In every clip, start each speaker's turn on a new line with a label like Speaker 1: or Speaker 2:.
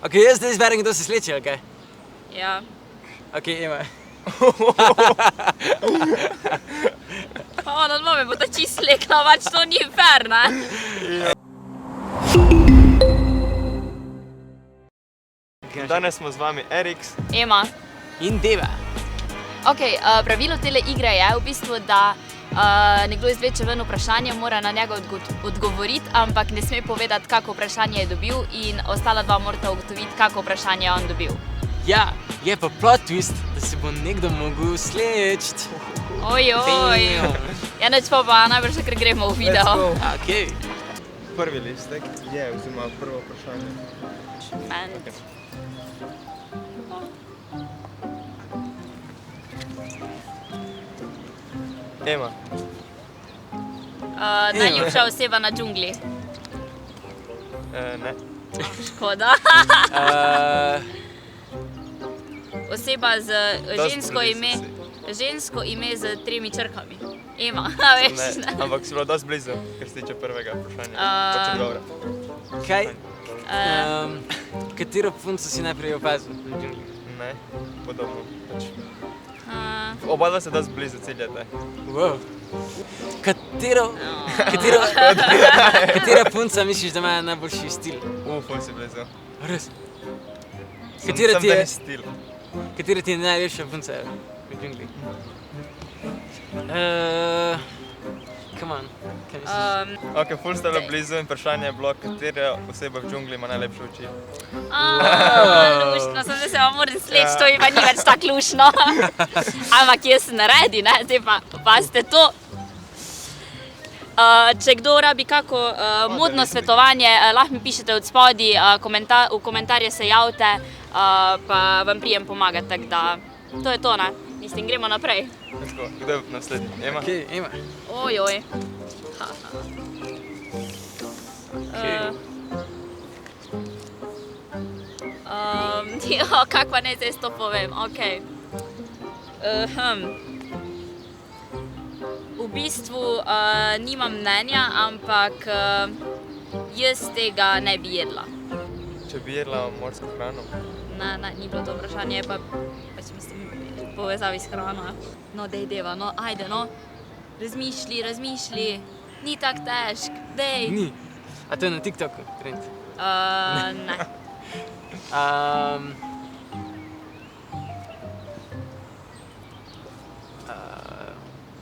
Speaker 1: Ok, jaz zdaj izberem, kdo se sleče, ali kaj?
Speaker 2: Ja.
Speaker 1: Ok, Ema.
Speaker 2: Pa ona dvome bo ta čist slekla, pač to ni fair, ne?
Speaker 3: Danes smo z vami Eriks.
Speaker 2: Ema.
Speaker 1: In Deva.
Speaker 2: Ok, pravilo tele igre je v bistvu, da nekdo izvleče ven vprašanje, mora na njega odgovoriti, ampak ne sme povedati, kako vprašanje je dobil in ostala dva morata ugotoviti, kako vprašanje je on dobil.
Speaker 1: Ja, je pa plot twist, da se bo nekdo mogel sleči.
Speaker 2: Ojoj. Ja, neč pa najbrž, ker gremo v video.
Speaker 1: Ok.
Speaker 3: Prvi listek je, oziroma prvo vprašanje. Ema.
Speaker 2: Najljubša oseba na džungli.
Speaker 3: Ne.
Speaker 2: Škoda. Oseba z žensko ime z 3 črkami. Ema, veš.
Speaker 3: Ne, ampak si bila dosti blizu, kar se tiče prvega vprašanja. Pač odgovora.
Speaker 1: Kaj? Katero punco si najprej opazil na džungli?
Speaker 3: Ne, podobno. Oba dva se dosti blizu ciljate.
Speaker 1: Wow. Katera punca misliš, da ima najboljši stil?
Speaker 3: Ful si blizu.
Speaker 1: Res?
Speaker 3: Sem da ni stil.
Speaker 1: Katera ti je najlepša punca v džungli? Come on, kaj misliš?
Speaker 3: Ok, ful ste bili blizu in vprašanje je bilo, katera oseba v džungli ima najlepše oči.
Speaker 2: Luštno, sem da se vam moram sleči, to pa ni več tako luštno. Ampak jaz sem naredi, ne, zdaj pa pazite to. Če kdo rabi kako modno svetovanje, lahko mi pišete od spodi, v komentarje se javite, pa vam prijem pomagati, tako da to je to, ne. Mislim, gremo naprej.
Speaker 3: Kdo je naslednji? Ema?
Speaker 1: Ok, Ema.
Speaker 2: Ojoj. Kako pa ne zdaj to povem, okej. V bistvu nimam mnenja, ampak jaz tega ne bi jedla.
Speaker 3: Če bi jedla morsko hrano?
Speaker 2: Ne, ni bilo to vprašanje, pa mislim, v povezavi s hrano. No, dej Deva, no, ajde, no. Razmišlji. Ni tak težk, dej.
Speaker 1: Ni. A to je na TikToku trend?
Speaker 2: Ne.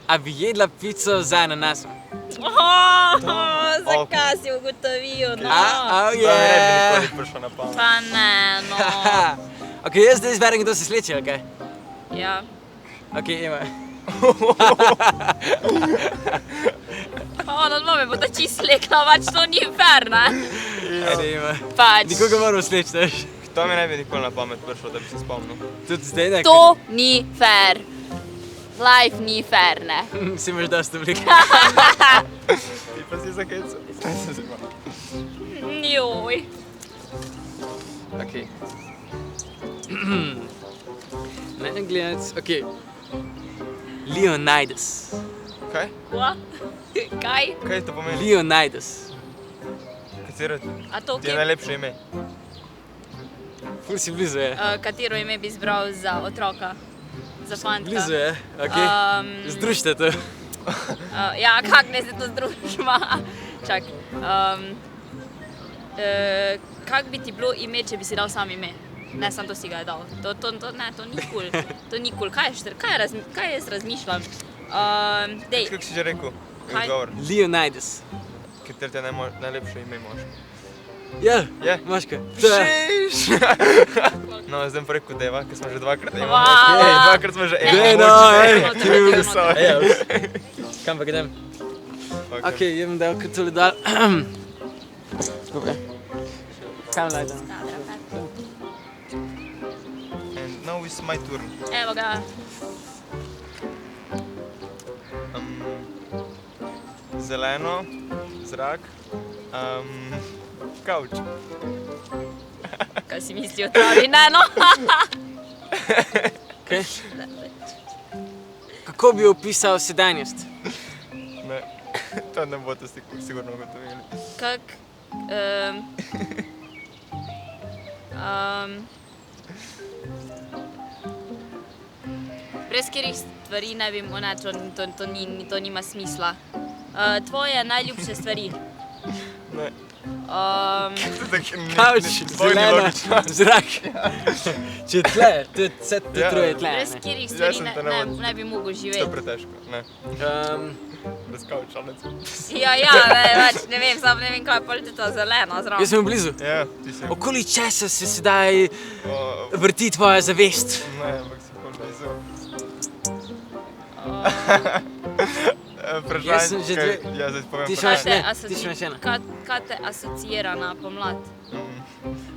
Speaker 1: A bi jedla pico z ananasom?
Speaker 2: Zakaj si ugotovil, no?
Speaker 1: Oh
Speaker 3: To ne bi nikoli prišlo na pamet.
Speaker 2: Pa ne, no.
Speaker 1: Ok, jaz zdaj izberem, kdo se sleče, ali kaj?
Speaker 2: Ja.
Speaker 1: Ok, Ema.
Speaker 2: Pa ona dvome bo ta čist slekla, pač to ni fair, ne?
Speaker 1: Ajde, Ema.
Speaker 2: Pač.
Speaker 1: Nikoga moramo sleči, veš?
Speaker 3: To mi ne bi nikoli na pamet prišlo, da bi se spomnil.
Speaker 1: Tudi zdaj ne.
Speaker 2: To ni fair. Life ni fair, ne?
Speaker 1: Si imaš dosti oblik.
Speaker 3: Ti pa si zakecal.
Speaker 2: Joj.
Speaker 1: Ok. Ne gledati, ok. Leonidas.
Speaker 3: Kaj?
Speaker 2: Kva? Kaj?
Speaker 3: Kaj to pomeni?
Speaker 1: Leonidas.
Speaker 3: Katero
Speaker 2: A to
Speaker 3: ti je
Speaker 2: kje?
Speaker 3: najlepše ime?
Speaker 1: Ful si blizu je.
Speaker 2: Katero ime bi izbral za otroka? Za fantka?
Speaker 1: Blizu je, ok. Združite to.
Speaker 2: Ja, kak ne se to združba? Čak. Kak bi ti bilo ime, če bi si dal sam ime? Ne, sam to si ga je dal. Ne, to ni cool. To ni cool. Kaj jaz razmišljam? Dej.
Speaker 3: Kako si že rekel?
Speaker 2: Kaj?
Speaker 3: Odgovor.
Speaker 1: Leonidas.
Speaker 3: Katero ti je najlepše ime moško?
Speaker 1: Ja,
Speaker 3: Je?
Speaker 1: moška.
Speaker 3: Šiš! No, zdaj bom rekel Deva, ker smo že dvakrat
Speaker 2: Wow.
Speaker 3: dvakrat smo že
Speaker 1: Ti mi
Speaker 3: bil sorry.
Speaker 1: Kam pa grem? Ok, jem dal kar tole dal. Skupaj. Kam naj dam?
Speaker 3: And now is my turn.
Speaker 2: Evo ga.
Speaker 3: Zeleno, zrak, kavč.
Speaker 2: Kaj si misli o travi? Ne, no.
Speaker 1: Okay. Kako bi opisal sedanjost?
Speaker 3: Ne, to ne boste sigurno ugotovili.
Speaker 2: Kak... Brez katerih stvari ne bi mu rekel, to nima smisla. Tvoje najljubše stvari?
Speaker 3: Ne.
Speaker 1: Kavč, zelena, zrak. Če je tle, vse te
Speaker 3: Ja.
Speaker 1: troje tle.
Speaker 2: Brez
Speaker 1: ne.
Speaker 2: katerih
Speaker 3: Ja,
Speaker 2: stvari
Speaker 3: sem te navadil.
Speaker 2: ne bi mogel
Speaker 3: To je
Speaker 2: živeti.
Speaker 3: pretežko, ne. Brez kavča, ne.
Speaker 2: Ne vem, samo ne vem, kaj je pol to zeleno zraven.
Speaker 1: Jaz sem blizu.
Speaker 3: Ja, ti si.
Speaker 1: Okoli česa se sedaj
Speaker 3: O,
Speaker 1: vrti tvoja zavest?
Speaker 3: Ne, ampak si pol blizu.
Speaker 1: Jaz sem že dve-
Speaker 3: Ja, zdaj povem
Speaker 1: Ti še
Speaker 3: vprašanje.
Speaker 1: imaš- ne, ti še imaš eno.
Speaker 2: Kaj te asociira na pomlad?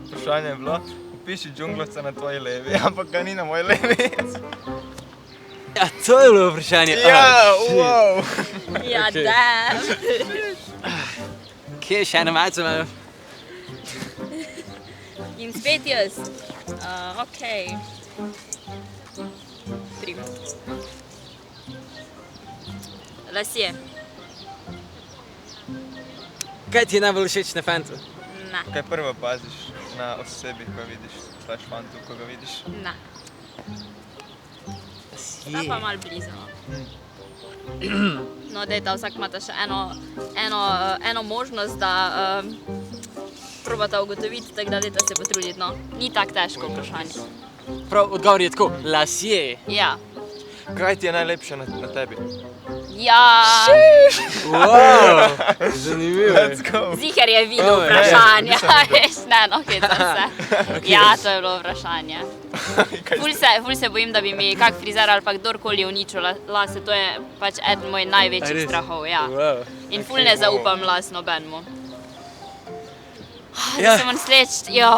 Speaker 3: Vprašanje je bilo, opiši džunglovca na tvoji levi, ampak ga ni na moji levi.
Speaker 1: Ja, to je bilo vprašanje.
Speaker 3: Ja,
Speaker 1: shit.
Speaker 3: wow.
Speaker 2: Ja,
Speaker 1: Okej.
Speaker 2: damn.
Speaker 1: Kje, še eno malce imam?
Speaker 2: In spet jaz. Okej. 3. Lasje.
Speaker 1: Kaj ti je najbolj všeč na fantu?
Speaker 2: Ne,
Speaker 3: Kaj prvo paziš na osebi, ko vidiš, slash fantu, ko ga vidiš?
Speaker 2: ne. Ta pa malo blizu. No, dajta, vsak imata še eno možnost, da probata ugotoviti, tako da dajta se potruditi, no. Ni tako težko vprašanje.
Speaker 1: Prav, odgovor je tako, lasje.
Speaker 2: Ja.
Speaker 3: Kaj ti je najlepše na tebi?
Speaker 2: Ja,
Speaker 1: Wow, zanimivo.
Speaker 3: Let's go!
Speaker 2: ziher je videl
Speaker 1: Oh, ja.
Speaker 2: vprašanje,
Speaker 3: Nisem videl.
Speaker 2: veš, ne, no, hecam se. Ja, to je bilo vprašanje.
Speaker 3: Kaj
Speaker 2: Ful se bojim, da bi mi kak frizer ali pa kdorkoli uničil lase, to je pač eden moj
Speaker 1: A
Speaker 2: največjih
Speaker 1: res?
Speaker 2: strahov, ja.
Speaker 1: Wow.
Speaker 2: In ful ne zaupam las nobenemu.
Speaker 1: Ja.
Speaker 2: Da se moram sleči, jo,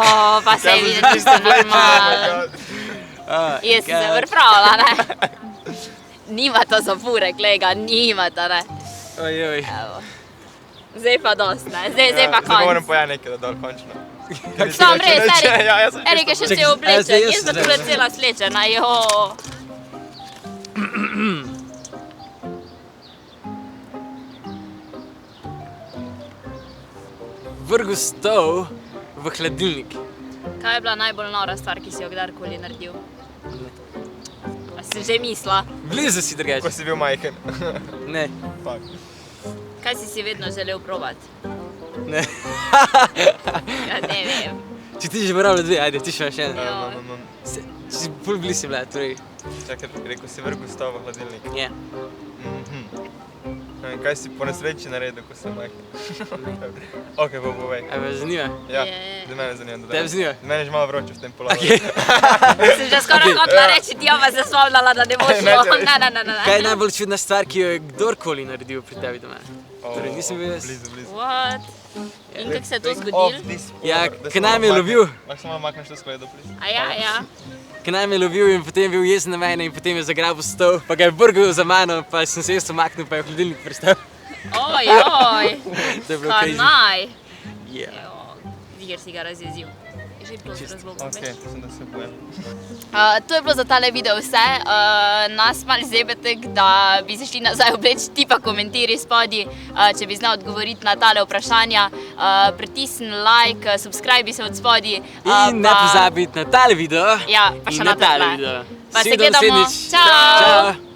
Speaker 2: pa se je
Speaker 3: sem
Speaker 2: videti čisto normalno. Jaz sem se pripravila, ne. Nimata zapure, klega, nimata, ne.
Speaker 1: Ojoj.
Speaker 2: Evo. Zdaj pa dost, ne, zdaj pa
Speaker 3: Zdaj moram
Speaker 2: konc.
Speaker 3: pa ja nekaj dol, končno.
Speaker 2: Sam res, Erik,
Speaker 3: Ja, jaz sem
Speaker 2: Erik je še
Speaker 1: Čakaj,
Speaker 2: cel
Speaker 1: zdaj
Speaker 2: oblečen,
Speaker 1: jaz
Speaker 2: jaz sem
Speaker 1: zdaj-
Speaker 2: tule cela slečena, jo.
Speaker 1: Vrgu stol v hladilnik.
Speaker 2: Kaj je bila najbolj nora stvar, ki si jo kdarkoli naredil? A si že mislila?
Speaker 1: Blizu si
Speaker 3: Ko
Speaker 1: drugače.
Speaker 3: si bil majhen.
Speaker 1: Ne,
Speaker 3: Fuck.
Speaker 2: Kaj si vedno želel probati?
Speaker 1: ne.
Speaker 2: Ja, ne vem.
Speaker 1: Če ti že moralo dve, ajde, ti še imaš eno.
Speaker 2: Ja.
Speaker 1: Si pol blizu bila, torej.
Speaker 3: Čakaj, rekel si vrgu stav v hladilnik.
Speaker 1: Ja.
Speaker 3: Kaj si po nesreči naredil, ko si majhen? Ok, pa povej.
Speaker 1: A me zanima?
Speaker 3: Ja,
Speaker 2: Je.
Speaker 3: da mene zanima.
Speaker 1: Tebe zanima?
Speaker 3: Mene je že malo vroče v tem položaju.
Speaker 1: Okay.
Speaker 2: Sem že skoraj
Speaker 1: Okej.
Speaker 2: hotela reči, ti pa se spomnila, da ne bo šlo. Ne.
Speaker 1: Kaj je najbolj čudna stvar, ki jo je kdorkoli naredil pri tebi doma?
Speaker 3: O,
Speaker 1: Torej, nisem bil jaz.
Speaker 3: Blizu.
Speaker 2: What? In kako se je to
Speaker 3: Think
Speaker 2: zgodilo?
Speaker 3: of this
Speaker 1: Ja,
Speaker 3: order. Da
Speaker 1: k
Speaker 3: se
Speaker 1: nam
Speaker 3: malo
Speaker 1: je
Speaker 3: makneš-
Speaker 1: lovil.
Speaker 3: Lahko samo makneš to skledo, please?
Speaker 2: A ja.
Speaker 1: K nam je lovil in potem je bil jezen na mene in potem je zagrabil stol, pa ga je vrgel za mano, pa sem se jaz umaknil, pa je v hladilnik pristal.
Speaker 2: Ojoj,
Speaker 1: To je bilo
Speaker 2: kar
Speaker 1: crazy.
Speaker 2: naj.
Speaker 1: Yeah.
Speaker 2: Ziger si ga razjezil. Je že bilo z razlogom,
Speaker 3: Ok,
Speaker 2: veš?
Speaker 3: mislim, da se bojem.
Speaker 2: To je bilo za tale video vse. Nas malo zebete, da bi se šli nazaj obleči, ti pa komentiraj spodaj, če bi znal odgovoriti na tale vprašanja. Pritisni like, subscribe se od spodaj.
Speaker 1: In ne pozabiti na tale video
Speaker 2: Ja, pa
Speaker 1: in
Speaker 2: še
Speaker 1: na
Speaker 2: na
Speaker 1: tale
Speaker 2: tale.
Speaker 1: video.
Speaker 2: Pa se
Speaker 1: Vsi do
Speaker 2: gledamo.
Speaker 1: naslednjič.
Speaker 2: Čau!
Speaker 1: Čau!